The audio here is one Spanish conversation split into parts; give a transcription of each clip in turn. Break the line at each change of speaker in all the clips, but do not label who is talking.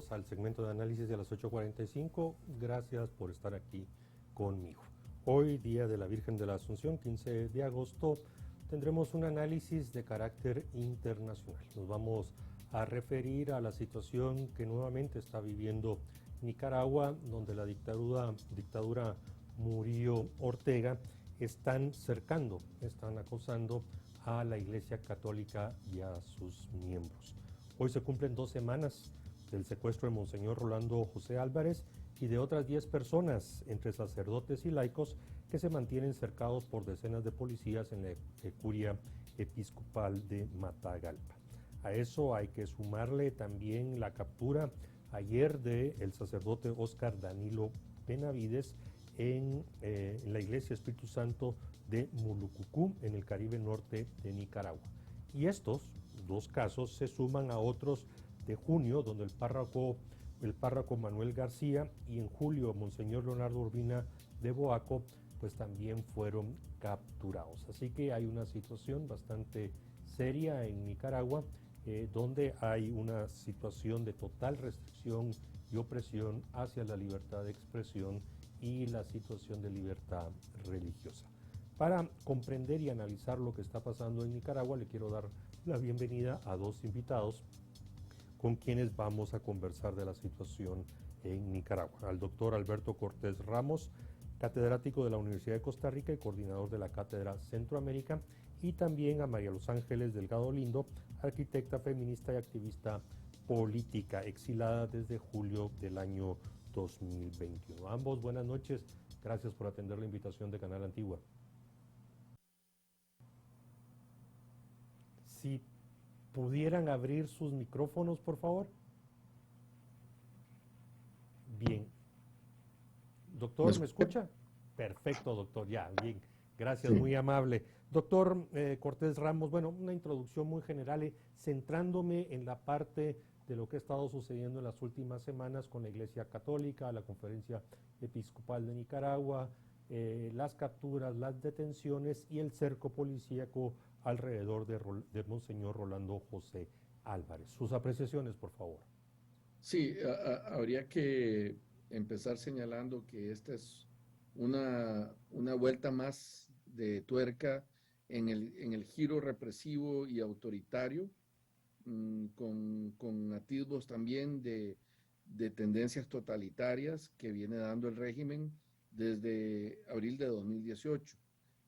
bienvenidos al segmento de análisis de las 8:45. Gracias por estar aquí conmigo. Hoy, día de la Virgen de la Asunción, 15 de agosto, tendremos un análisis de carácter internacional. Nos vamos a referir a la situación que nuevamente está viviendo Nicaragua, donde la dictadura Murillo Ortega están acosando a la Iglesia Católica y a sus miembros. Hoy se cumplen 2 semanas del secuestro de Monseñor Rolando José Álvarez y de otras 10 personas, entre sacerdotes y laicos, que se mantienen cercados por decenas de policías en la curia episcopal de Matagalpa. A eso hay que sumarle también la captura ayer del sacerdote Óscar Danilo Benavides en la Iglesia Espíritu Santo de Mulucucú, en el Caribe norte de Nicaragua. Y estos 2 casos se suman a otros de junio, donde el párroco Manuel García, y en julio Monseñor Leonardo Urbina de Boaco, pues también fueron capturados. Así que hay una situación bastante seria en Nicaragua, donde hay una situación de total restricción y opresión hacia la libertad de expresión y la situación de libertad religiosa. Para comprender y analizar lo que está pasando en Nicaragua, le quiero dar la bienvenida a 2 invitados con quienes vamos a conversar de la situación en Nicaragua. Al doctor Alberto Cortés Ramos, catedrático de la Universidad de Costa Rica y coordinador de la Cátedra Centroamérica, y también a María Los Ángeles Delgado Lindo, arquitecta feminista y activista política, exilada desde julio del año 2021. Ambos, buenas noches. Gracias por atender la invitación de Canal Antigua. Si pudieran abrir sus micrófonos, por favor. Bien. Doctor, ¿me escucha? Perfecto, doctor. Ya, bien. Gracias, muy amable. Doctor Cortés Ramos, bueno, una introducción muy general, centrándome en la parte de lo que ha estado sucediendo en las últimas semanas con la Iglesia Católica, la Conferencia Episcopal de Nicaragua, las capturas, las detenciones y el cerco policíaco alrededor de Monseñor Rolando José Álvarez. Sus apreciaciones, por favor.
Sí, habría que empezar señalando que esta es una vuelta más de tuerca en el giro represivo y autoritario, con atisbos también de tendencias totalitarias que viene dando el régimen desde abril de 2018.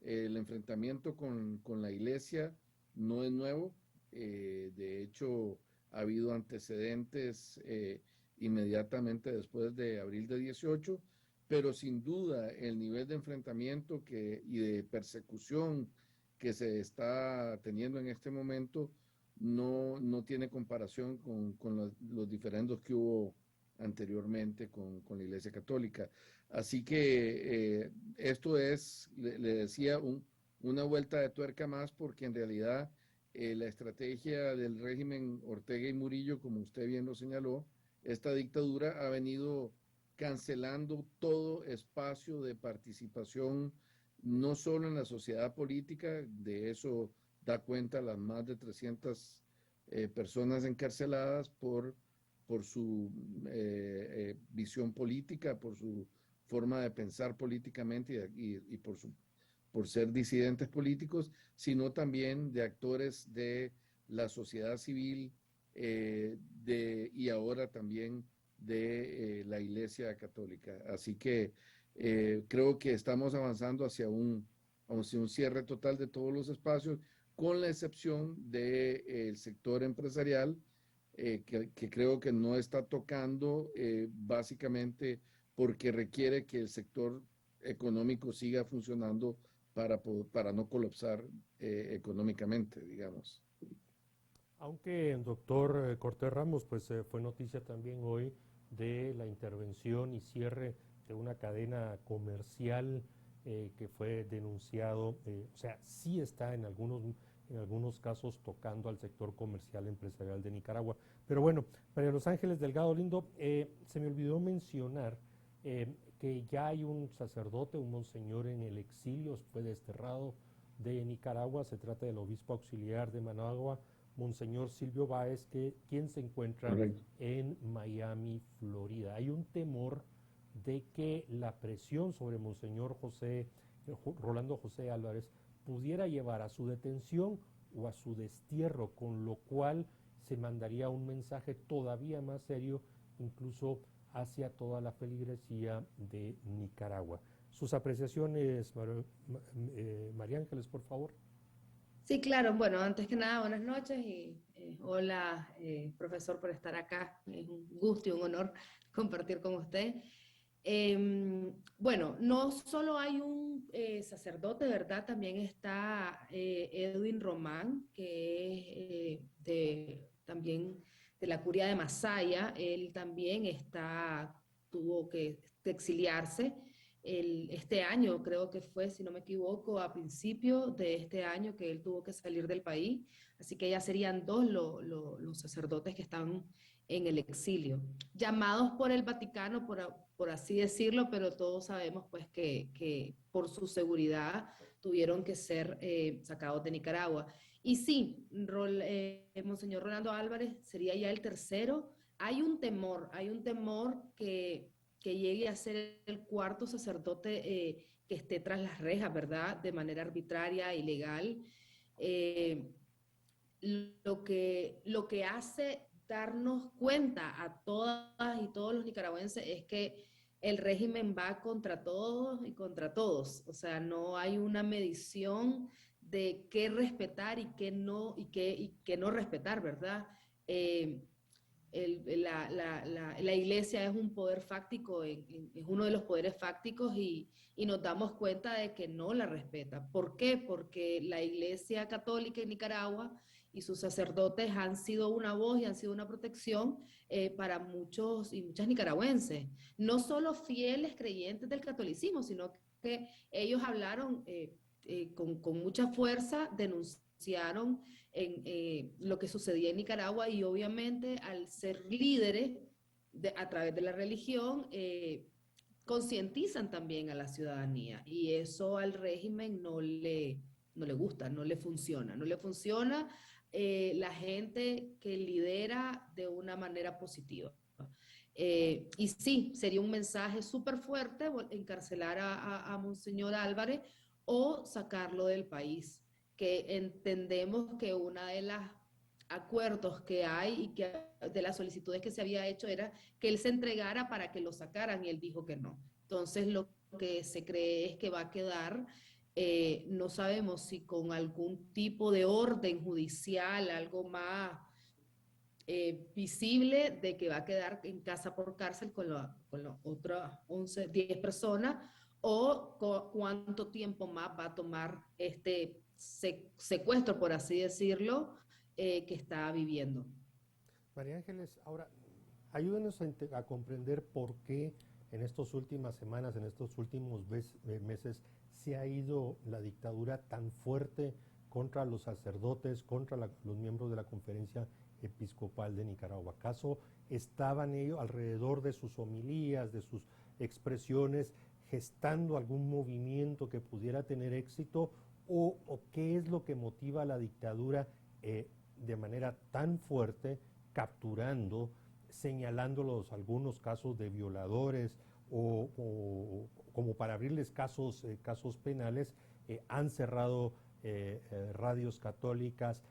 El enfrentamiento con la iglesia no es nuevo, de hecho ha habido antecedentes inmediatamente después de abril de 18, pero sin duda el nivel de enfrentamiento y de persecución que se está teniendo en este momento no tiene comparación con los diferendos que hubo anteriormente con la Iglesia Católica. Así que esto es, le decía, una vuelta de tuerca más, porque en realidad la estrategia del régimen Ortega y Murillo, como usted bien lo señaló, esta dictadura ha venido cancelando todo espacio de participación, no solo en la sociedad política, de eso da cuenta las más de 300 personas encarceladas por su visión política, por su forma de pensar políticamente y por ser disidentes políticos, sino también de actores de la sociedad civil y ahora también de la Iglesia Católica. Así que creo que estamos avanzando hacia un cierre total de todos los espacios, con la excepción del sector empresarial, que creo que no está tocando, básicamente porque requiere que el sector económico siga funcionando para no colapsar económicamente, digamos.
Aunque el doctor Cortés Ramos, pues fue noticia también hoy de la intervención y cierre de una cadena comercial que fue denunciado, o sea, sí está en algunos casos tocando al sector comercial empresarial de Nicaragua. Pero bueno, María Los Ángeles Delgado Lindo, se me olvidó mencionar que ya hay un sacerdote, un monseñor en el exilio, fue desterrado de Nicaragua. Se trata del obispo auxiliar de Managua, Monseñor Silvio Báez, quien se encuentra
Correcto.
en Miami, Florida. Hay un temor de que la presión sobre Monseñor Rolando José Álvarez pudiera llevar a su detención o a su destierro, con lo cual se mandaría un mensaje todavía más serio, incluso hacia toda la feligresía de Nicaragua. Sus apreciaciones, María Ángeles, por favor.
Sí, claro. Bueno, antes que nada, buenas noches y hola, profesor, por estar acá. Es un gusto y un honor compartir con usted. Bueno, no solo hay un sacerdote, ¿verdad? También está Edwin Román, que es también de la curia de Masaya. Él también tuvo que exiliarse. Este año, creo que fue, si no me equivoco, a principio de este año que él tuvo que salir del país. Así que ya serían dos los sacerdotes que están en el exilio, llamados por el Vaticano, por así decirlo, pero todos sabemos pues que por su seguridad tuvieron que ser sacados de Nicaragua. Y sí, Monseñor Rolando Álvarez sería ya el tercero. Hay un temor que llegue a ser el cuarto sacerdote que esté tras las rejas, ¿verdad? De manera arbitraria, ilegal. Eh, lo que hace darnos cuenta a todas y todos los nicaragüenses es que el régimen va contra todos y contra todos. O sea, no hay una medición de qué respetar y qué no respetar, ¿verdad? Eh, la iglesia es un poder fáctico, es uno de los poderes fácticos y nos damos cuenta de que no la respeta. ¿Por qué? Porque la iglesia católica en Nicaragua y sus sacerdotes han sido una voz y han sido una protección para muchos y muchas nicaragüenses. No solo fieles creyentes del catolicismo, sino que ellos hablaron con mucha fuerza, denunciaron lo que sucedía en Nicaragua y obviamente al ser líderes a través de la religión, concientizan también a la ciudadanía y eso al régimen no le gusta, no le funciona la gente que lidera de una manera positiva. Y sí, sería un mensaje súper fuerte encarcelar a Monseñor Álvarez o sacarlo del país, que entendemos que una de las acuerdos que hay y que de las solicitudes que se había hecho era que él se entregara para que lo sacaran y él dijo que no. Entonces lo que se cree es que va a quedar, no sabemos si con algún tipo de orden judicial, algo más visible de que va a quedar en casa por cárcel con las otras 11, 10 personas o cuánto tiempo más va a tomar este secuestro, por así decirlo, que está viviendo.
María Ángeles, ahora ayúdenos a comprender por qué en estas últimas semanas, en estos últimos meses, se ha ido la dictadura tan fuerte contra los sacerdotes, contra los miembros de la Conferencia Episcopal de Nicaragua. ¿Acaso estaban ellos alrededor de sus homilías, de sus expresiones, gestando algún movimiento que pudiera tener éxito? ¿O qué es lo que motiva a la dictadura de manera tan fuerte, capturando, señalándolos algunos casos de violadores o como para abrirles casos penales, han cerrado radios católicas,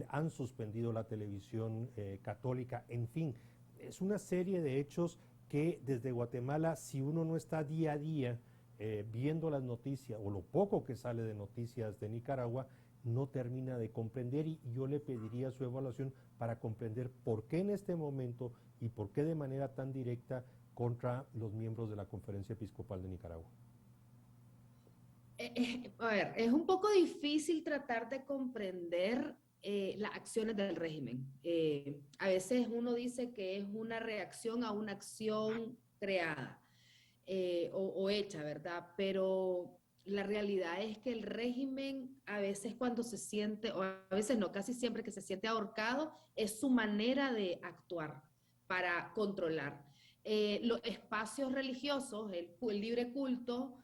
han suspendido la televisión católica, en fin, es una serie de hechos que desde Guatemala, si uno no está día a día viendo las noticias o lo poco que sale de noticias de Nicaragua, no termina de comprender y yo le pediría su evaluación para comprender por qué en este momento y por qué de manera tan directa contra los miembros de la Conferencia Episcopal de Nicaragua.
A ver, es un poco difícil tratar de comprender las acciones del régimen. A veces uno dice que es una reacción a una acción creada o hecha, ¿verdad? Pero la realidad es que el régimen a veces cuando se siente, o a veces no, casi siempre que se siente ahorcado, es su manera de actuar para controlar. Los espacios religiosos, el libre culto,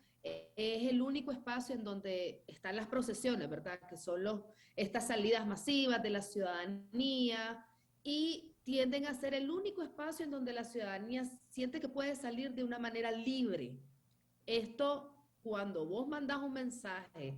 es el único espacio en donde están las procesiones, ¿verdad? Que son estas salidas masivas de la ciudadanía y tienden a ser el único espacio en donde la ciudadanía siente que puede salir de una manera libre. Esto, cuando vos mandás un mensaje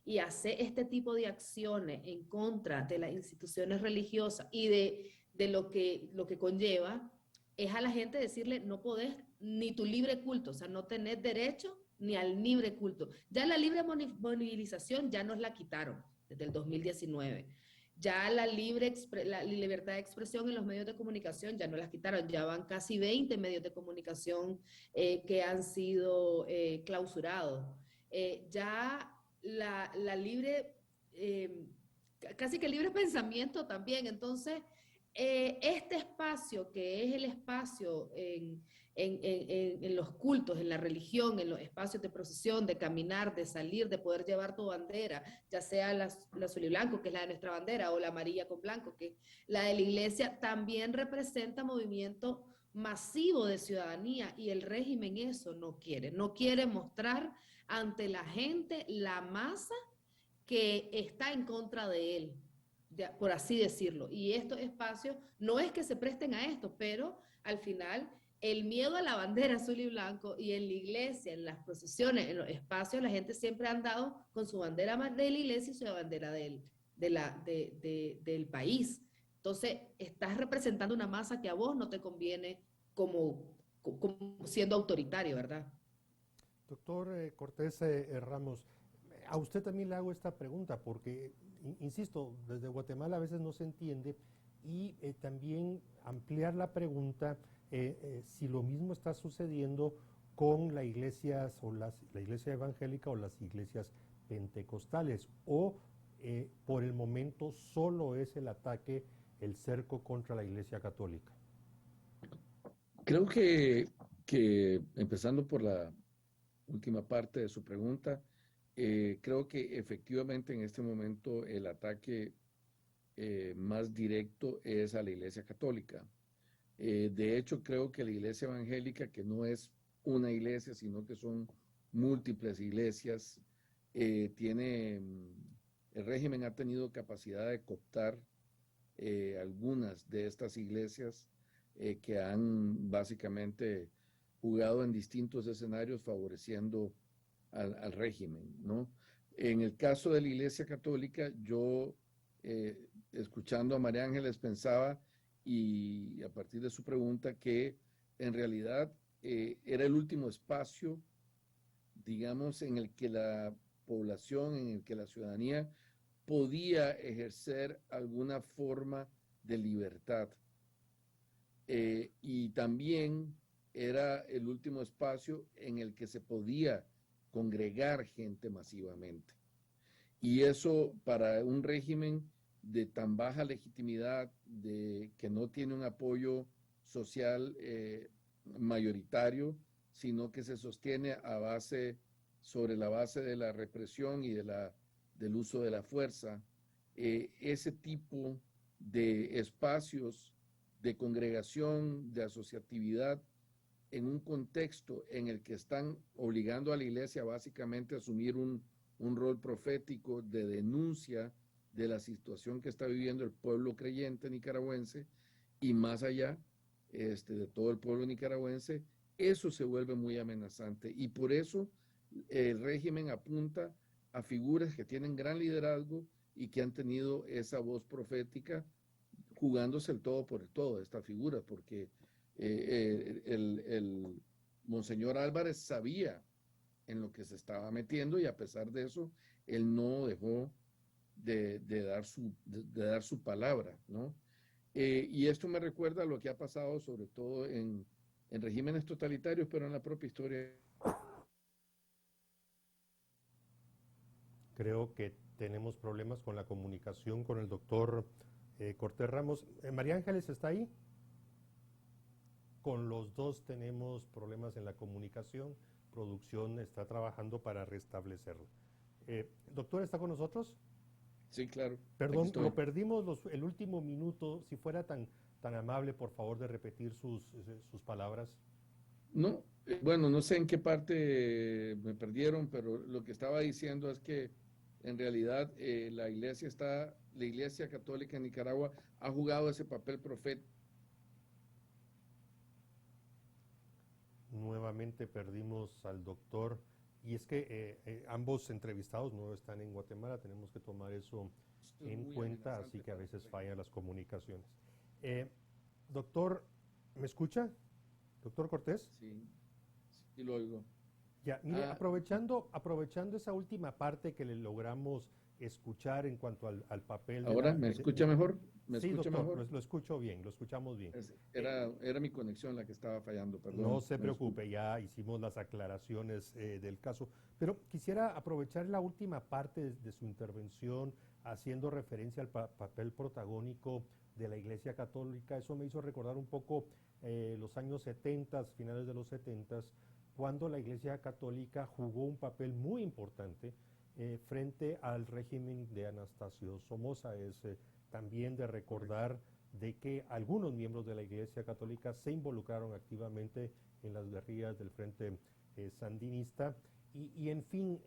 y haces este tipo de acciones en contra de las instituciones religiosas y de lo que conlleva, es a la gente decirle, no podés ni tu libre culto, o sea, no tenés derecho ni al libre culto. Ya la libre movilización ya nos la quitaron desde el 2019. Ya la libertad de expresión en los medios de comunicación ya no las quitaron, ya van casi 20 medios de comunicación que han sido clausurados. Ya la libre, casi que libre pensamiento también. Entonces, este espacio que es el espacio en los cultos, en la religión, en los espacios de procesión, de caminar, de salir, de poder llevar tu bandera, ya sea la azul y blanco, que es la de nuestra bandera, o la amarilla con blanco, que es la de la iglesia, también representa movimiento masivo de ciudadanía y el régimen eso no quiere mostrar ante la gente, la masa que está en contra de él, por así decirlo. Y estos espacios no es que se presten a esto, pero al final el miedo a la bandera azul y blanco y en la iglesia, en las procesiones, en los espacios, la gente siempre ha andado con su bandera de la iglesia y su bandera del país. Entonces, estás representando una masa que a vos no te conviene como siendo autoritario, ¿verdad?
Doctor Cortés Ramos, a usted también le hago esta pregunta porque, insisto, desde Guatemala a veces no se entiende y también ampliar la pregunta si lo mismo está sucediendo con la iglesia evangélica o las iglesias pentecostales o por el momento solo es el ataque, el cerco contra la iglesia católica.
Creo que empezando por la última parte de su pregunta, creo que efectivamente en este momento el ataque más directo es a la Iglesia Católica. De hecho, creo que la Iglesia Evangélica, que no es una iglesia, sino que son múltiples iglesias, el régimen ha tenido capacidad de cooptar algunas de estas iglesias que han básicamente jugado en distintos escenarios favoreciendo al régimen, ¿no? En el caso de la Iglesia Católica, yo, escuchando a María Ángeles, pensaba, y a partir de su pregunta, que en realidad era el último espacio, digamos, en el que la población, en el que la ciudadanía podía ejercer alguna forma de libertad. Y también era el último espacio en el que se podía congregar gente masivamente. Y eso para un régimen de tan baja legitimidad, de que no tiene un apoyo social mayoritario, sino que se sostiene sobre la base de la represión y del uso de la fuerza, ese tipo de espacios de congregación, de asociatividad, en un contexto en el que están obligando a la iglesia básicamente a asumir un rol profético de denuncia de la situación que está viviendo el pueblo creyente nicaragüense y más allá de todo el pueblo nicaragüense, eso se vuelve muy amenazante y por eso el régimen apunta a figuras que tienen gran liderazgo y que han tenido esa voz profética jugándose el todo por el todo, esta figura, porque el Monseñor Álvarez sabía en lo que se estaba metiendo y a pesar de eso, él no dejó de dar su palabra, ¿no? Y esto me recuerda a lo que ha pasado sobre todo en regímenes totalitarios, pero en la propia historia.
Creo que tenemos problemas con la comunicación con el doctor Cortés Ramos. María Ángeles, ¿está ahí? Con los dos tenemos problemas en la comunicación. Producción está trabajando para restablecerlo. Doctor, ¿está con nosotros?
Sí, claro.
Perdón, lo perdimos el último minuto. Si fuera tan amable, por favor, de repetir sus palabras.
No, Bueno, no sé en qué parte me perdieron, pero lo que estaba diciendo es que en realidad la Iglesia Católica en Nicaragua ha jugado ese papel profético.
Nuevamente perdimos al doctor. Y es que ambos entrevistados no están en Guatemala, tenemos que tomar eso
Esto es
en
muy
cuenta, así
amenazante
que a
para
veces
el
fallan
régimen.
las comunicaciones. Eh, Doctor, ¿me escucha? Doctor Cortés.
Sí, sí lo oigo.
Ya, mire,
Ah,
aprovechando esa última parte que le logramos escuchar en cuanto al papel de
¿ahora
la...
me escucha mejor? ¿Me
Sí,
escucha
doctor,
mejor?
lo escucho bien, lo escuchamos bien. Eh,
Era mi conexión la que estaba fallando,
no
perdón,
se
me disculpo.
preocupe, ya hicimos las aclaraciones del caso, pero quisiera aprovechar la última parte de su intervención haciendo referencia al papel protagónico de la Iglesia Católica. Eso me hizo recordar un poco los años 70, finales de los 70, cuando la Iglesia Católica jugó un papel muy importante frente al régimen de Anastasio Somoza. Es también de
Correcto.
recordar de que algunos miembros de la Iglesia Católica se involucraron activamente en las guerrillas del Frente Sandinista y en fin,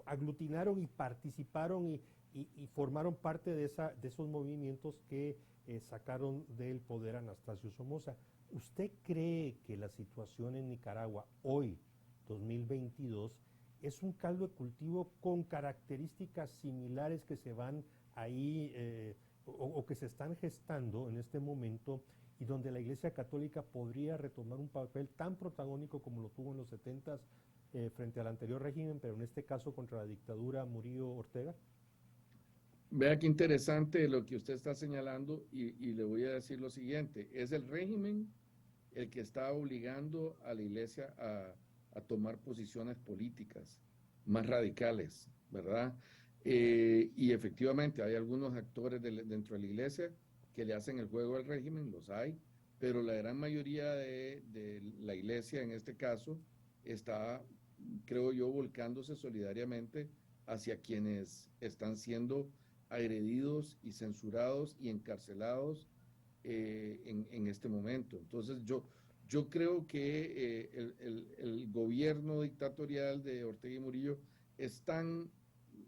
aglutinaron y participaron y formaron parte de esos movimientos que sacaron del poder a Anastasio Somoza. ¿Usted cree que la situación en Nicaragua hoy, 2022, es un caldo de cultivo con características similares que se van ahí o que se están gestando en este momento y donde la Iglesia Católica podría retomar un papel tan protagónico como lo tuvo en los 70 frente al anterior régimen, pero en este caso contra la dictadura Murillo Ortega?
Vea qué interesante lo que usted está señalando y le voy a decir lo siguiente. Es el régimen el que está obligando a la iglesia a tomar posiciones políticas más radicales, ¿verdad? Y efectivamente hay algunos actores dentro de la iglesia que le hacen el juego al régimen, los hay, pero la gran mayoría de la iglesia en este caso está, creo yo, volcándose solidariamente hacia quienes están siendo agredidos y censurados y encarcelados en este momento. Entonces yo creo que el gobierno dictatorial de Ortega y Murillo están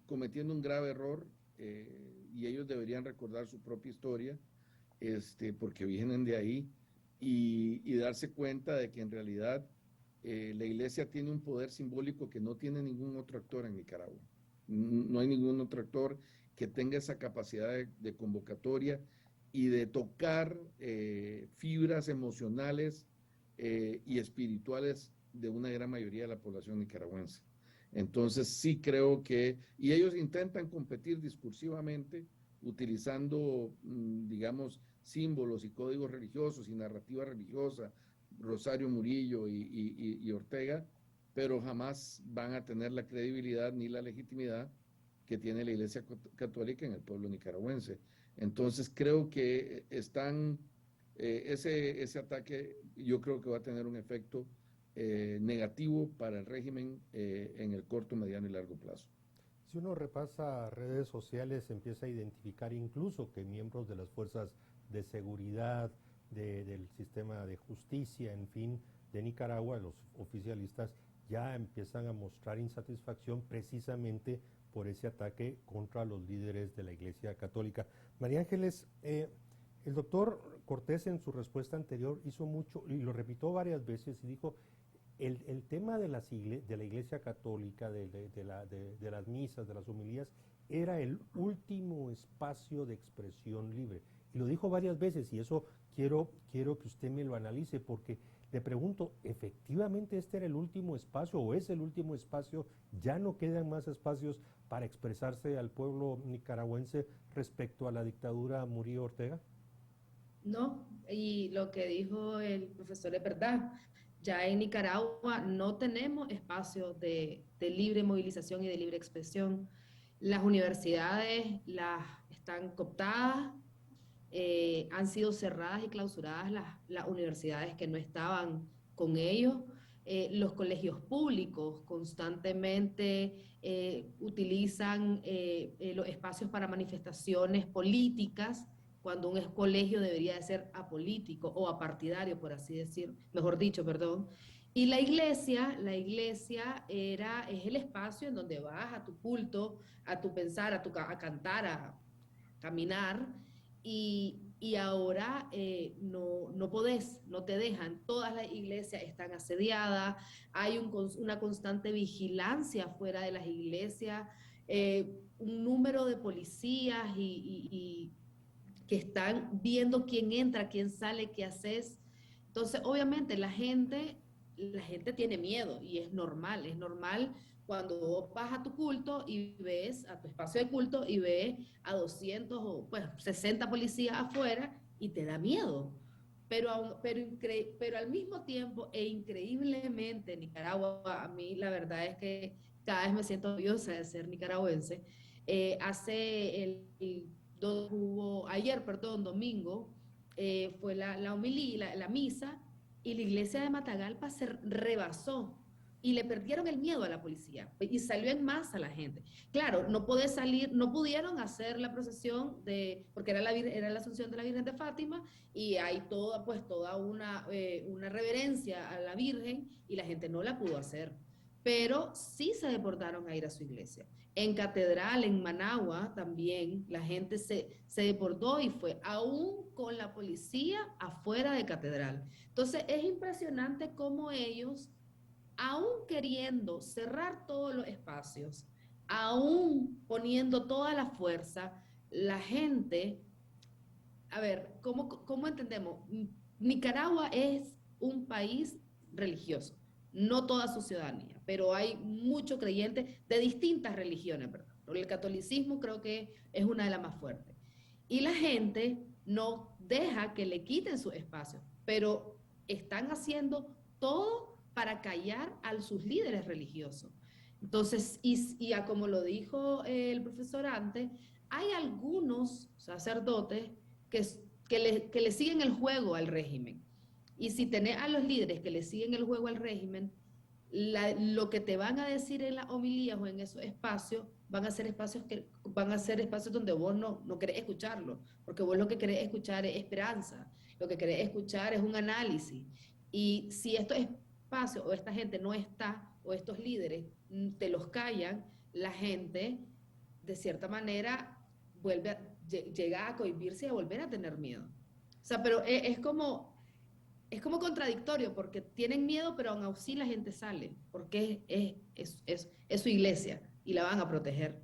cometiendo un grave error y ellos deberían recordar su propia historia porque vienen de ahí y darse cuenta de que en realidad la iglesia tiene un poder simbólico que no tiene ningún otro actor en Nicaragua. No hay ningún otro actor que tenga esa capacidad de convocatoria y de tocar fibras emocionales y espirituales de una gran mayoría de la población nicaragüense. Entonces sí creo que, y ellos intentan competir discursivamente utilizando, digamos, símbolos y códigos religiosos y narrativa religiosa, Rosario Murillo y Ortega, pero jamás van a tener la credibilidad ni la legitimidad que tiene la Iglesia Católica en el pueblo nicaragüense. Entonces creo que ese ataque yo creo que va a tener un efecto negativo para el régimen en el corto, mediano y largo plazo.
Si uno repasa redes sociales, empieza a identificar incluso que miembros de las fuerzas de seguridad, del sistema de justicia, en fin, de Nicaragua, los oficialistas, ya empiezan a mostrar insatisfacción precisamente por ese ataque contra los líderes de la Iglesia Católica. María Ángeles, el doctor Cortés en su respuesta anterior hizo mucho, y lo repitió varias veces, y dijo, el tema de la Iglesia Católica, de las misas, de las homilías, era el último espacio de expresión libre. Y lo dijo varias veces y eso quiero que usted me lo analice porque le pregunto, ¿efectivamente este era el último espacio o es el último espacio? ¿Ya no quedan más espacios para expresarse al pueblo nicaragüense respecto a la dictadura Murillo Ortega?
No, y lo que dijo el profesor es verdad. Ya en Nicaragua no tenemos espacios de libre movilización y de libre expresión. Las universidades las están cooptadas, han sido cerradas y clausuradas las universidades que no estaban con ellos. Los colegios públicos constantemente utilizan los espacios para manifestaciones políticas cuando un colegio debería de ser apolítico o apartidario, por así decir, mejor dicho, perdón. Y la iglesia es el espacio en donde vas a tu culto, a tu pensar, a cantar, a caminar, y ahora no podés, no te dejan. Todas las iglesias están asediadas, hay una constante vigilancia fuera de las iglesias, un número de policías que están viendo quién entra, quién sale, qué haces. Entonces, obviamente, la gente tiene miedo y es normal cuando vos vas a tu culto y ves, a tu espacio de culto y ves a 200 o pues 60 policías afuera y te da miedo. Pero al mismo tiempo e increíblemente Nicaragua, a mí la verdad es que cada vez me siento orgullosa de ser nicaragüense. Ayer, perdón, domingo, fue la homilía, la misa, y la iglesia de Matagalpa se rebasó y le perdieron el miedo a la policía y salió en masa la gente. Claro, no puede salir, no pudieron hacer la procesión porque era la Asunción de la Virgen de Fátima y hay toda una reverencia a la Virgen y la gente no la pudo hacer. Pero sí se deportaron a ir a su iglesia. En Catedral, en Managua, también la gente se deportó y fue, aún con la policía afuera de Catedral. Entonces es impresionante cómo ellos, aún queriendo cerrar todos los espacios, aún poniendo toda la fuerza, la gente, a ver, ¿cómo entendemos? Nicaragua es un país religioso, no toda su ciudadanía, pero hay muchos creyentes de distintas religiones, ¿verdad? El catolicismo creo que es una de las más fuertes. Y la gente no deja que le quiten su espacio, pero están haciendo todo para callar a sus líderes religiosos. Entonces, como lo dijo el profesor antes, hay algunos sacerdotes que, que le siguen el juego al régimen. Y si tenés a los líderes que le siguen el juego al régimen, lo que te van a decir en las homilías o en esos espacios van a ser espacios donde vos no querés escucharlo, porque vos lo que querés escuchar es esperanza, lo que querés escuchar es un análisis. Y si estos espacios o esta gente no está, o estos líderes te los callan, la gente de cierta manera llega a cohibirse y a volver a tener miedo. O sea, pero es como contradictorio porque tienen miedo, pero aún así la gente sale, porque es su iglesia y la van a proteger.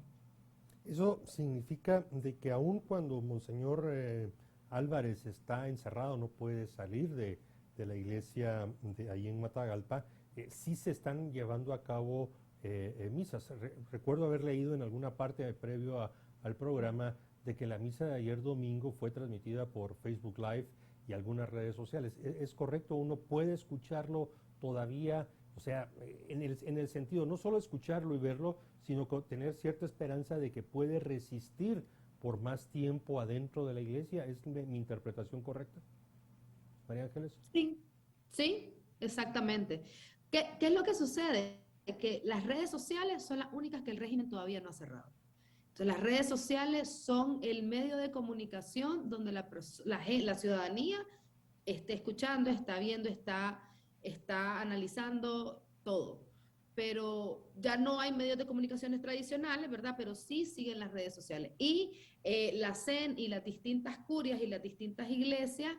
Eso significa de que aun cuando Monseñor Álvarez está encerrado, no puede salir de la iglesia de ahí en Matagalpa, sí se están llevando a cabo misas. Recuerdo haber leído en alguna parte previo al programa de que la misa de ayer domingo fue transmitida por Facebook Live y algunas redes sociales. ¿Es correcto? ¿Uno puede escucharlo todavía? O sea, en el sentido, no solo escucharlo y verlo, sino tener cierta esperanza de que puede resistir por más tiempo adentro de la iglesia. ¿Es mi interpretación correcta, María Ángeles?
Sí, sí, exactamente. ¿Qué es lo que sucede? Que las redes sociales son las únicas que el régimen todavía no ha cerrado. Entonces, las redes sociales son el medio de comunicación donde la ciudadanía esté escuchando, está viendo, está analizando todo. Pero ya no hay medios de comunicaciones tradicionales, ¿verdad? Pero sí siguen las redes sociales. Y la CEN y las distintas curias y las distintas iglesias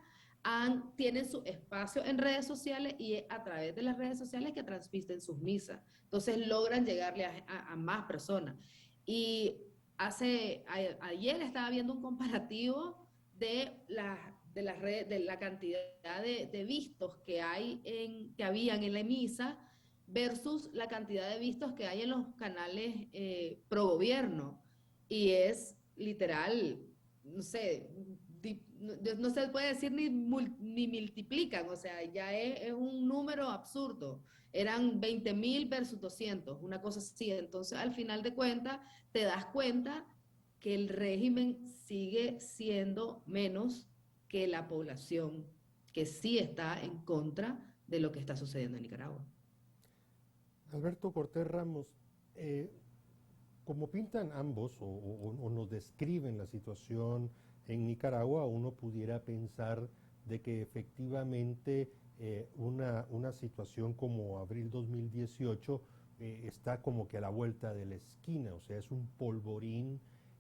tienen su espacio en redes sociales y es a través de las redes sociales que transmiten sus misas. Entonces logran llegarle a más personas. Y ayer estaba viendo un comparativo de la cantidad de vistos que habían en la misa versus la cantidad de vistos que hay en los canales pro gobierno. Y es literal, no sé, no se puede decir ni multiplican, o sea, ya es un número absurdo. Eran 20.000 versus 200, una cosa así. Entonces, al final de cuentas, te das cuenta que el régimen sigue siendo menos que la población que sí está en contra de lo que está sucediendo en Nicaragua.
Alberto Cortés Ramos, como pintan ambos o nos describen la situación en Nicaragua, uno pudiera pensar de que efectivamente una situación como abril 2018 está como que a la vuelta de la esquina, o sea, es un polvorín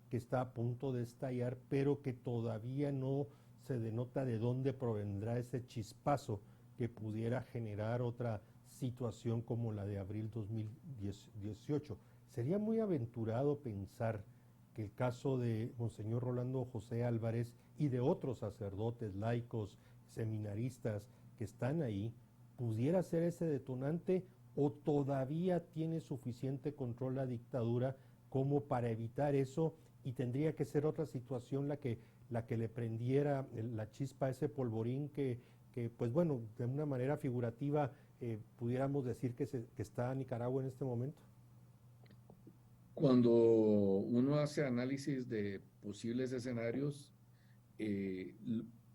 que está a punto de estallar, pero que todavía no se denota de dónde provendrá ese chispazo que pudiera generar otra situación como la de abril 2018. Sería muy aventurado pensar que el caso de Monseñor Rolando José Álvarez y de otros sacerdotes, laicos, seminaristas que están ahí, pudiera ser ese detonante, o todavía tiene suficiente control la dictadura como para evitar eso, y tendría que ser otra situación la que le prendiera la chispa a ese polvorín que pues bueno, de una manera figurativa pudiéramos decir que está Nicaragua en este momento.
Cuando uno hace análisis de posibles escenarios, eh,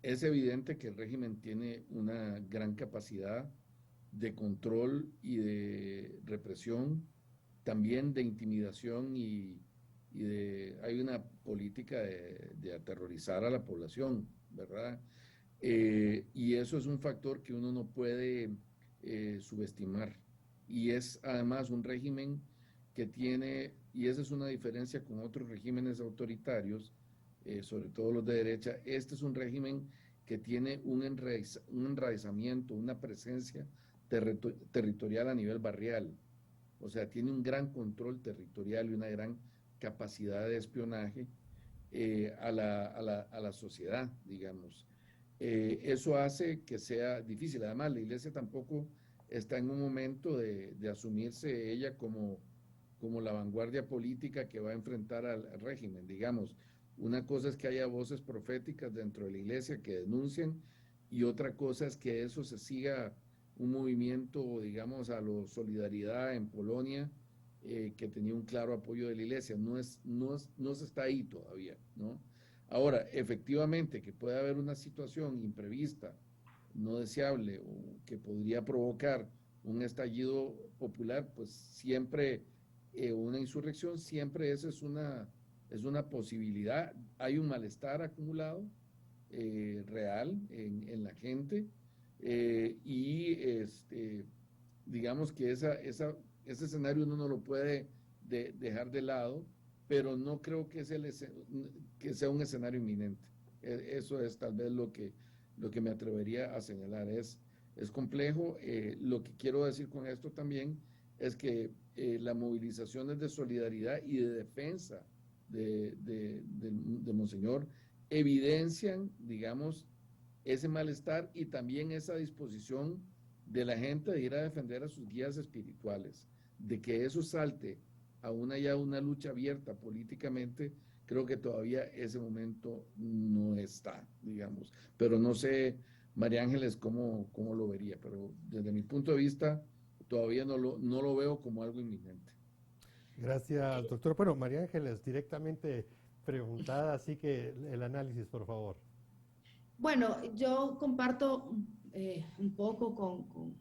es evidente que el régimen tiene una gran capacidad de control y de represión, también de intimidación hay una política de aterrorizar a la población, ¿verdad? Y eso es un factor que uno no puede subestimar. Y es además un régimen que tiene, y esa es una diferencia con otros regímenes autoritarios, sobre todo los de derecha, este es un régimen que tiene un enraizamiento, una presencia territorial a nivel barrial. O sea, tiene un gran control territorial y una gran capacidad de espionaje a la sociedad, digamos. Eso hace que sea difícil. Además, la iglesia tampoco está en un momento de asumirse ella como la vanguardia política que va a enfrentar al régimen. Digamos, una cosa es que haya voces proféticas dentro de la iglesia que denuncien, y otra cosa es que eso se siga un movimiento, digamos, a la solidaridad en Polonia, que tenía un claro apoyo de la iglesia. No se está ahí todavía, ¿no? Ahora, efectivamente, que puede haber una situación imprevista, no deseable, o que podría provocar un estallido popular, pues siempre, una insurrección, siempre esa es una posibilidad. Hay un malestar acumulado real en la gente, digamos que ese escenario uno no lo puede dejar de lado, pero no creo que que sea un escenario inminente. Eso es tal vez lo que me atrevería a señalar. Es complejo. Lo que quiero decir con esto también es que las movilizaciones de solidaridad y de defensa de Monseñor evidencian, digamos, ese malestar y también esa disposición de la gente de ir a defender a sus guías espirituales. De que eso salte a una lucha abierta políticamente, creo que todavía ese momento no está, digamos. Pero no sé, María Ángeles, cómo lo vería, pero desde mi punto de vista todavía no lo veo como algo inminente.
Gracias, doctor. Bueno, María Ángeles, directamente preguntada, así que el análisis, por favor.
Bueno, yo comparto un poco con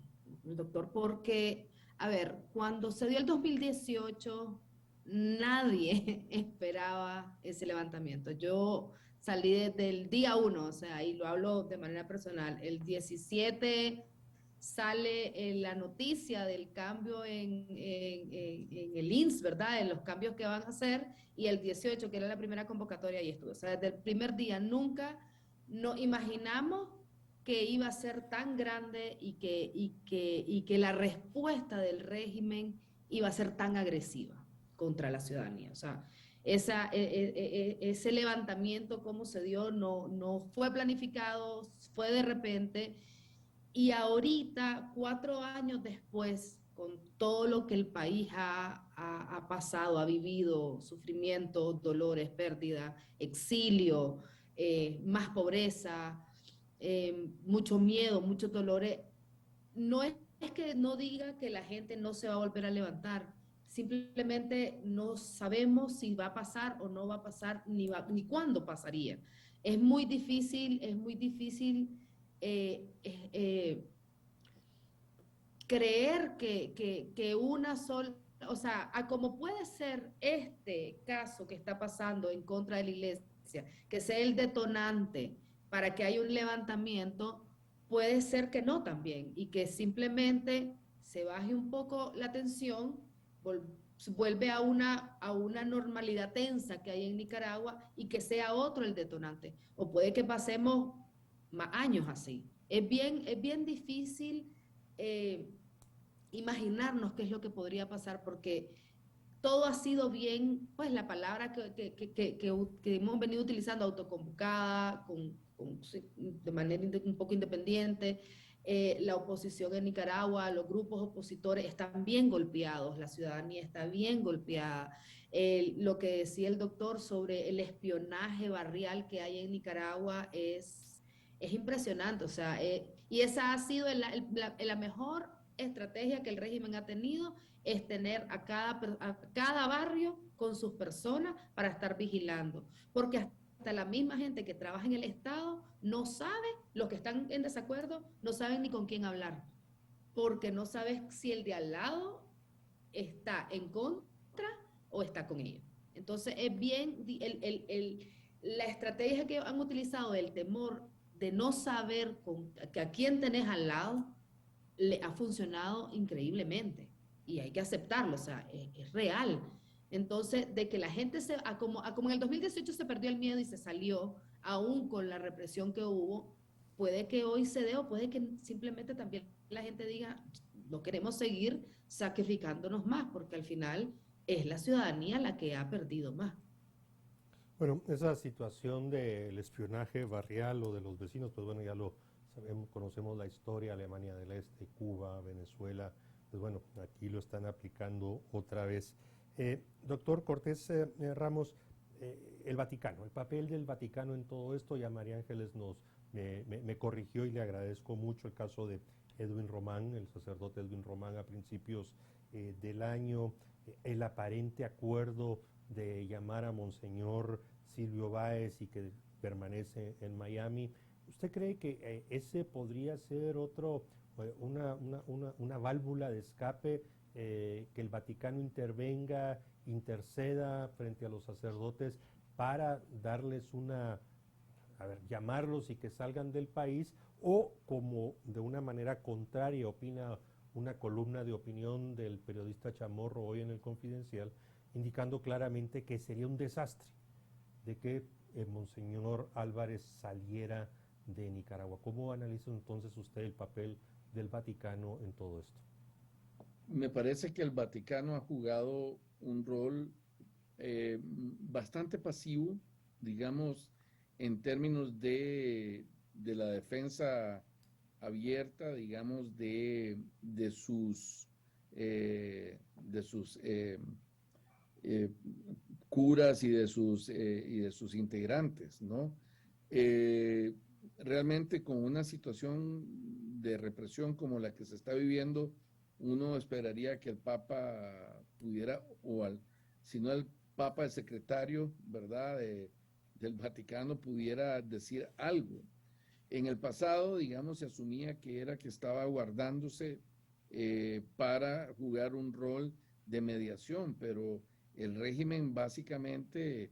el doctor porque, a ver, cuando se dio el 2018, nadie esperaba ese levantamiento. Yo salí desde el día 1, o sea, y lo hablo de manera personal. El 17 sale la noticia del cambio en el INS, ¿verdad? De los cambios que van a hacer, y el 18, que era la primera convocatoria, ahí estuve. O sea, desde el primer día nunca no imaginamos que iba a ser tan grande y que la respuesta del régimen iba a ser tan agresiva contra la ciudadanía. O sea, ese levantamiento, cómo se dio, no fue planificado, fue de repente. Y ahorita, 4 años después, con todo lo que el país ha pasado, ha vivido, sufrimiento, dolores, pérdida, exilio, más pobreza, mucho miedo, muchos dolores, no es que no diga que la gente no se va a volver a levantar, simplemente no sabemos si va a pasar o no va a pasar, ni cuándo pasaría. Es muy difícil creer que una sola, o sea, a como puede ser este caso que está pasando en contra de la iglesia, que sea el detonante para que haya un levantamiento, puede ser que no también, y que simplemente se baje un poco la tensión, vuelve a una normalidad tensa que hay en Nicaragua y que sea otro el detonante. O puede que pasemos más años así. Es bien difícil eh, imaginarnos qué es lo que podría pasar porque todo ha sido bien, pues la palabra que hemos venido utilizando, autoconvocada, de manera un poco independiente. La oposición en Nicaragua, los grupos opositores están bien golpeados, la ciudadanía está bien golpeada. Lo que decía el doctor sobre el espionaje barrial que hay en Nicaragua es impresionante, o sea, y esa ha sido la mejor estrategia que el régimen ha tenido, es tener a cada barrio con sus personas para estar vigilando, porque hasta la misma gente que trabaja en el Estado no sabe, los que están en desacuerdo, no saben ni con quién hablar, porque no sabes si el de al lado está en contra o está con ellos. Entonces es bien, la estrategia que han utilizado del temor de no saber a quién tenés al lado, le ha funcionado increíblemente y hay que aceptarlo, o sea, es real. Entonces, de que la gente como en el 2018 se perdió el miedo y se salió, aún con la represión que hubo, puede que hoy se dé o puede que simplemente también la gente diga, no queremos seguir sacrificándonos más, porque al final es la ciudadanía la que ha perdido más.
Bueno, esa situación del espionaje barrial o de los vecinos, pues bueno, ya lo sabemos, conocemos la historia, Alemania del Este, Cuba, Venezuela, pues bueno, aquí lo están aplicando otra vez. Doctor Cortés Ramos, el Vaticano, el papel del Vaticano en todo esto, ya María Ángeles me corrigió y le agradezco mucho el caso de Edwin Román, el sacerdote Edwin Román a principios del año, el aparente acuerdo de llamar a Monseñor Silvio Báez y que permanece en Miami. ¿Usted cree que ese podría ser una válvula de escape, que el Vaticano intervenga, interceda frente a los sacerdotes para darles llamarlos y que salgan del país, o como de una manera contraria opina una columna de opinión del periodista Chamorro hoy en el Confidencial, indicando claramente que sería un desastre de que Monseñor Álvarez saliera de Nicaragua? ¿Cómo analiza entonces usted el papel del Vaticano en todo esto?
Me parece que el Vaticano ha jugado un rol bastante pasivo, digamos, en términos de la defensa abierta, digamos, de sus eh, curas y de sus integrantes, ¿no? Eh, Realmente con una situación de represión como la que se está viviendo, uno esperaría que el Papa pudiera, si no el Papa, el secretario, ¿verdad?, del Vaticano pudiera decir algo. En el pasado, digamos, se asumía que era que estaba guardándose para jugar un rol de mediación, pero el régimen básicamente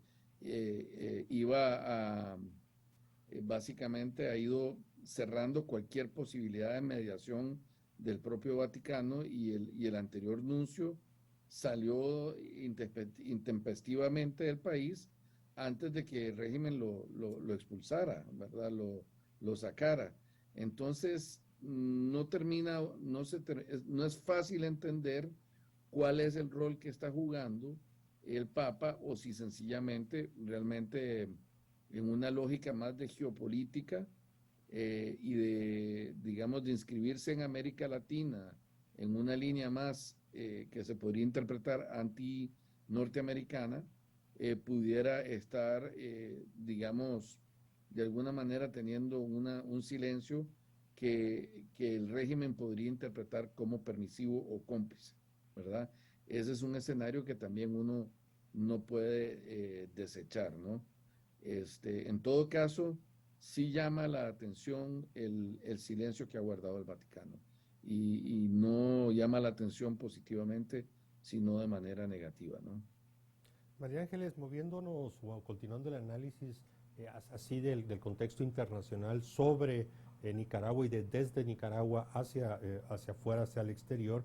básicamente ha ido cerrando cualquier posibilidad de mediación del propio Vaticano y el anterior nuncio salió intempestivamente del país antes de que el régimen lo expulsara, ¿verdad? Lo sacara. Entonces, no es fácil entender cuál es el rol que está jugando el Papa o si sencillamente realmente en una lógica más de geopolítica y de, digamos, de inscribirse en América Latina en una línea más que se podría interpretar anti-norteamericana, pudiera estar, digamos, de alguna manera teniendo un silencio que el régimen podría interpretar como permisivo o cómplice, ¿verdad? Ese es un escenario que también uno no puede desechar, ¿no? En todo caso, sí llama la atención el silencio que ha guardado el Vaticano y no llama la atención positivamente, sino de manera negativa, ¿no?
María Ángeles, moviéndonos o continuando el análisis así del contexto internacional sobre Nicaragua y desde Nicaragua hacia afuera, hacia el exterior,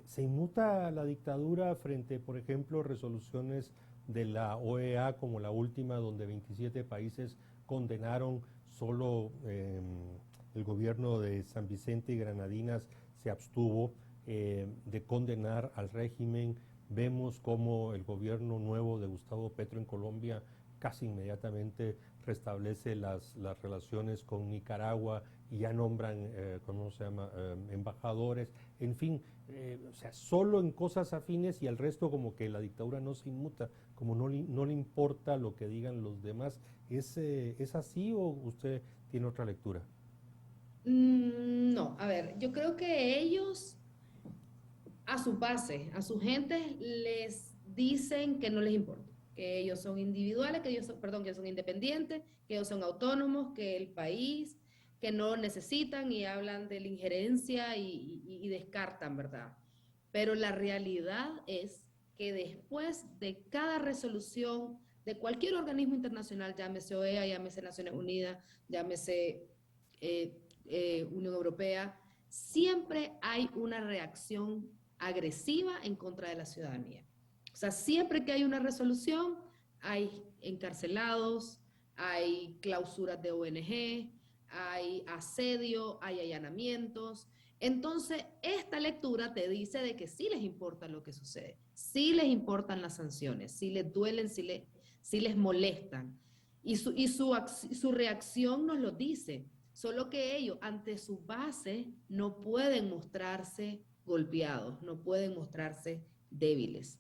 ¿se inmuta la dictadura frente, por ejemplo, resoluciones de la OEA como la última, donde 27 países condenaron, solo el gobierno de San Vicente y Granadinas se abstuvo de condenar al régimen? Vemos como el gobierno nuevo de Gustavo Petro en Colombia casi inmediatamente restablece las relaciones con Nicaragua y ya nombran, ¿cómo se llama?, embajadores, en fin, o sea, solo en cosas afines, y el resto como que la dictadura no se inmuta, como no le importa lo que digan los demás. ¿Es así o usted tiene otra lectura?
No, a ver, yo creo que ellos a su base, a su gente les dicen que no les importa, que ellos son individuales, que ellos son, perdón, que son independientes, que ellos son autónomos, que el país, que no necesitan, y hablan de la injerencia y descartan, ¿verdad? Pero la realidad es que después de cada resolución de cualquier organismo internacional, llámese OEA, llámese Naciones Unidas, llámese Unión Europea, siempre hay una reacción agresiva en contra de la ciudadanía. O sea, siempre que hay una resolución, hay encarcelados, hay clausuras de ONG, hay asedio, hay allanamientos. Entonces, esta lectura te dice de que sí les importa lo que sucede, sí les importan las sanciones, sí les duelen, sí les molestan. Su reacción nos lo dice, solo que ellos, ante su base, no pueden mostrarse golpeados, no pueden mostrarse débiles.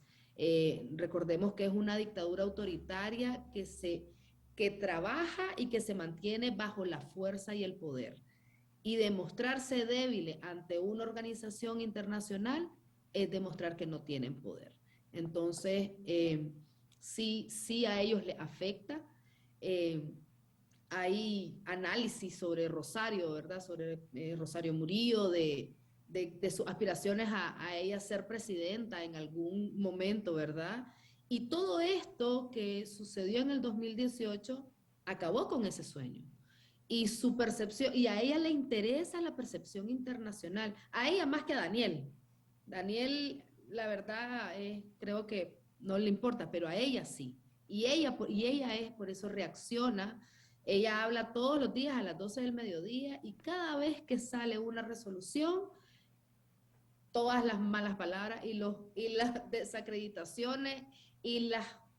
Recordemos que es una dictadura autoritaria que trabaja y que se mantiene bajo la fuerza y el poder. Y demostrarse débiles ante una organización internacional es demostrar que no tienen poder. Entonces, sí a ellos les afecta. Hay análisis sobre Rosario, ¿verdad? Sobre Rosario Murillo, de sus aspiraciones a ella ser presidenta en algún momento, ¿verdad? Y todo esto que sucedió en el 2018 acabó con ese sueño. Y su percepción, y a ella le interesa la percepción internacional, a ella más que a Daniel. Daniel, la verdad, creo que no le importa, pero a ella sí. Y ella es, por eso reacciona. Ella habla todos los días a las 12 del mediodía, y cada vez que sale una resolución, todas las malas palabras y las desacreditaciones y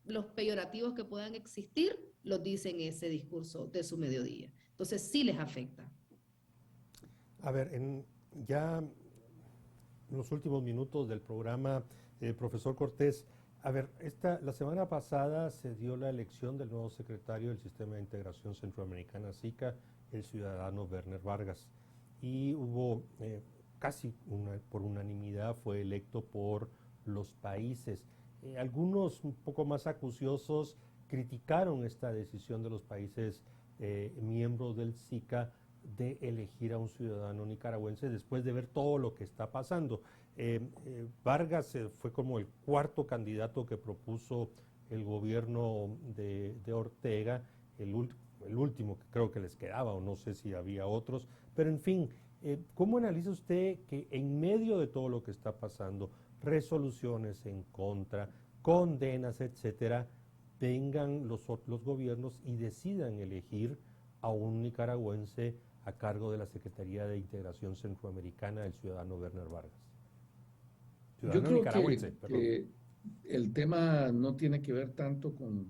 los peyorativos que puedan existir, los dice en ese discurso de su mediodía. Entonces sí les afecta.
A ver, ya en los últimos minutos del programa, profesor Cortés, a ver, la semana pasada se dio la elección del nuevo secretario del Sistema de Integración Centroamericana, SICA, el ciudadano Werner Vargas, y hubo casi por unanimidad fue electo por los países. Algunos un poco más acuciosos criticaron esta decisión de los países miembros del SICA de elegir a un ciudadano nicaragüense después de ver todo lo que está pasando. Vargas fue como el cuarto candidato que propuso el gobierno de Ortega, el último que creo que les quedaba, o no sé si había otros, pero en fin, ¿cómo analiza usted que en medio de todo lo que está pasando, resoluciones en contra, condenas, etcétera, vengan los gobiernos y decidan elegir a un nicaragüense a cargo de la Secretaría de Integración Centroamericana, el ciudadano Werner Vargas?
Yo creo que el tema no tiene que ver tanto con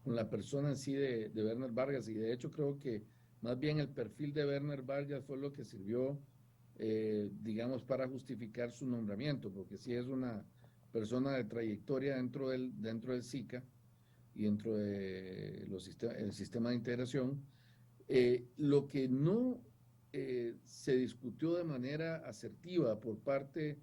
la persona en sí de Werner Vargas, y de hecho creo que más bien el perfil de Werner Vargas fue lo que sirvió, digamos, para justificar su nombramiento, porque sí es una persona de trayectoria dentro del SICA y dentro de el sistema de integración. Lo que no se discutió de manera asertiva por parte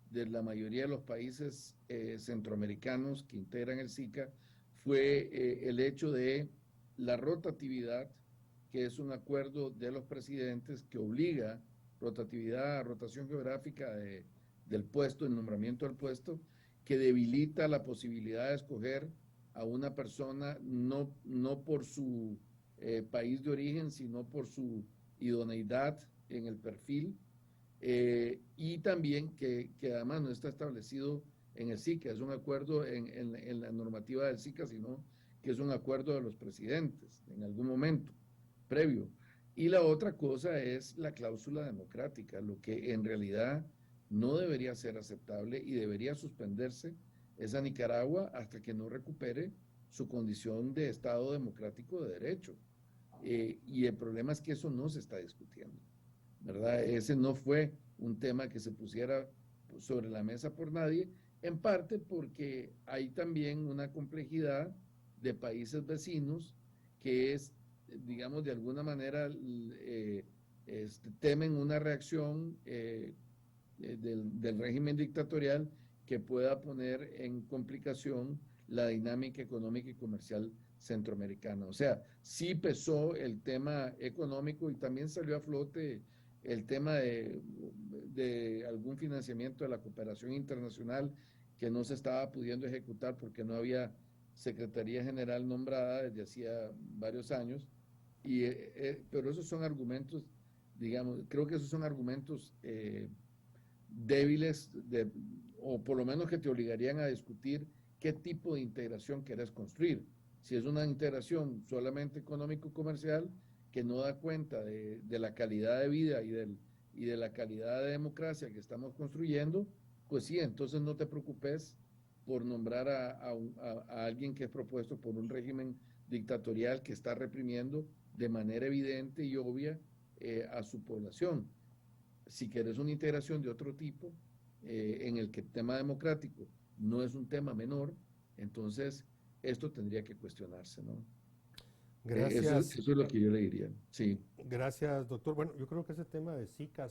de la mayoría de los países centroamericanos que integran el SICA fue el hecho de la rotatividad, que es un acuerdo de los presidentes que obliga rotación geográfica del puesto, el nombramiento del puesto, que debilita la posibilidad de escoger a una persona no por su país de origen, sino por su idoneidad en el perfil, y también que además no está establecido en el SICA, es un acuerdo en la normativa del SICA, sino que es un acuerdo de los presidentes en algún momento previo. Y la otra cosa es la cláusula democrática, lo que en realidad no debería ser aceptable y debería suspenderse es a Nicaragua hasta que no recupere su condición de Estado democrático de derecho. Y el problema es que eso no se está discutiendo, ¿verdad? Ese no fue un tema que se pusiera sobre la mesa por nadie, en parte porque hay también una complejidad de países vecinos que es, digamos, de alguna manera temen una reacción del régimen dictatorial que pueda poner en complicación la dinámica económica y comercial centroamericana. O sea, sí pesó el tema económico y también salió a flote el tema de algún financiamiento de la cooperación internacional que no se estaba pudiendo ejecutar porque no había Secretaría General nombrada desde hacía varios años. Pero esos son argumentos, digamos, creo que esos son argumentos débiles, o por lo menos que te obligarían a discutir qué tipo de integración querés construir. Si es una integración solamente económico-comercial que no da cuenta de la calidad de vida y de la calidad de democracia que estamos construyendo, pues sí, entonces no te preocupes por nombrar a alguien que es propuesto por un régimen dictatorial que está reprimiendo de manera evidente y obvia a su población. Si quieres una integración de otro tipo, en el que el tema democrático no es un tema menor, entonces esto tendría que cuestionarse, ¿no?
Gracias.
Eso es lo que yo le diría, sí.
Gracias, doctor. Bueno, yo creo que ese tema de SICA,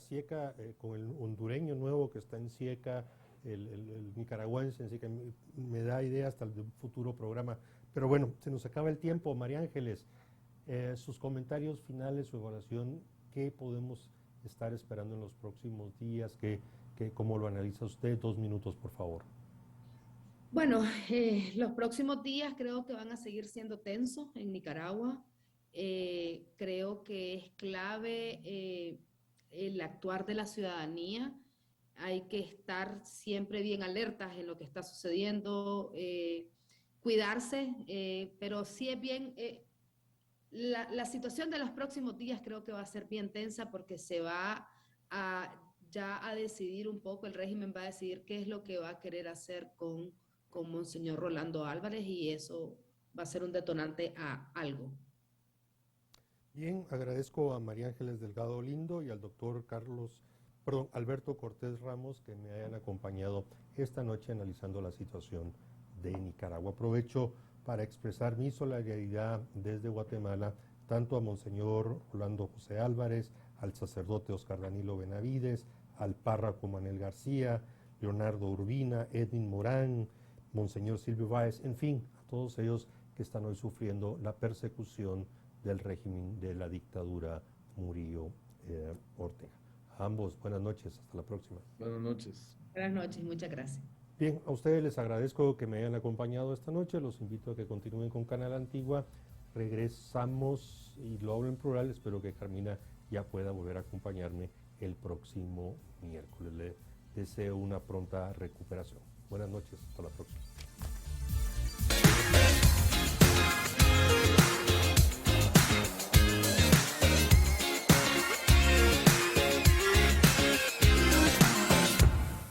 con el hondureño nuevo que está en SIECA, el nicaragüense en SICA, me da idea hasta el de un futuro programa. Pero bueno, se nos acaba el tiempo. María Ángeles, sus comentarios finales, su evaluación, ¿qué podemos estar esperando en los próximos días? ¿Cómo lo analiza usted? 2 minutos, por favor.
Bueno, los próximos días creo que van a seguir siendo tensos en Nicaragua. Creo que es clave el actuar de la ciudadanía. Hay que estar siempre bien alertas en lo que está sucediendo, cuidarse, pero sí es bien, la situación de los próximos días creo que va a ser bien tensa porque se va ya a decidir un poco, el régimen va a decidir qué es lo que va a querer hacer con Monseñor Rolando Álvarez y eso va a ser un detonante a algo.
Bien, agradezco a María Ángeles Delgado Lindo y al doctor Alberto Cortés Ramos que me hayan acompañado esta noche analizando la situación de Nicaragua. Aprovecho para expresar mi solidaridad desde Guatemala tanto a Monseñor Rolando José Álvarez, al sacerdote Oscar Danilo Benavides, al párroco Manuel García, Leonardo Urbina, Edwin Morán, Monseñor Silvio Báez, en fin, a todos ellos que están hoy sufriendo la persecución del régimen de la dictadura Murillo Ortega. A ambos, buenas noches, hasta la próxima.
Buenas noches.
Buenas noches, muchas gracias.
Bien, a ustedes les agradezco que me hayan acompañado esta noche, los invito a que continúen con Canal Antigua. Regresamos, y lo hablo en plural, espero que Carmina ya pueda volver a acompañarme el próximo miércoles. Le deseo una pronta recuperación. Buenas noches, hasta la próxima.